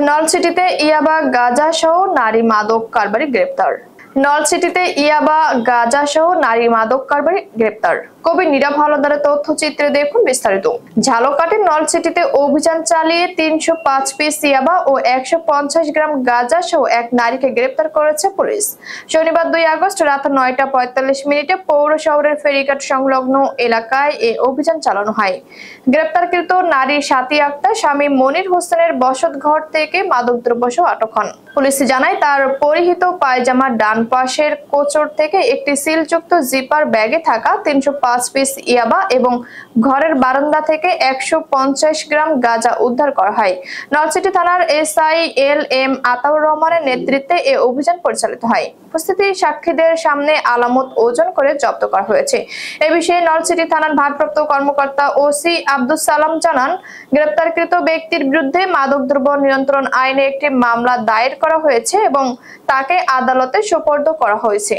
নলছিটিতে ইয়াবা গাঁজা সহ নারী মাদক কারবারি গ্রেপ্তার। নলছিটিতে ইয়াবা গাঁজা সহ নারী মাদক কারবারি গ্রেপ্তার। কবি নীরব হাওলাদারের তথ্যচিত্রে দেখুন বিস্তারিত। ঝালকাঠির নলছিটিতে অভিযান চালিয়ে ৩০৫ পিস ইয়াবা ও ১৫০ গ্রাম গাঁজা সহ এক নারীকে গ্রেপ্তার করেছে পুলিশ। শনিবার ২ আগস্ট রাত ৯টা ৪৫ মিনিটে পৌর শহরের ফেরিঘাট সংলগ্ন এলাকায় এ অভিযান চালানো হয়। গ্রেপ্তারকৃত নারী সাথী আক্তার স্বামী মনির হোসেনের বসত ঘর থেকে মাদকদ্রব্য সহ আটক হন। পুলিশ জানায় তার পরিহিত পায়জামার ডান পাশের কোচর থেকে একটি সিলযুক্ত জিপার ব্যাগে থাকা ৩০৫ পিস ইয়াবা এবং ঘরের বারান্দা থেকে ১৫০ গ্রাম গাঁজা উদ্ধার করা হয়। নলছিটি থানার এসআই LM আতাউর রহমানের নেতৃত্বে এ অভিযান পরিচালিত হয়। উপস্থিত সাক্ষীদের সামনে আলামত ওজন করে জব্দ করা হয়েছে। এ বিষয়ে নলছিটি থানার ভারপ্রাপ্ত কর্মকর্তা ওসি আব্দুল সালাম জানান, গ্রেপ্তারকৃত ব্যক্তির বিরুদ্ধে মাদকদ্রব্য নিয়ন্ত্রণ আইনে একটি মামলা দায়ের করা হয়েছে এবং তাকে আদালতে সোপর্দ করা হয়েছে।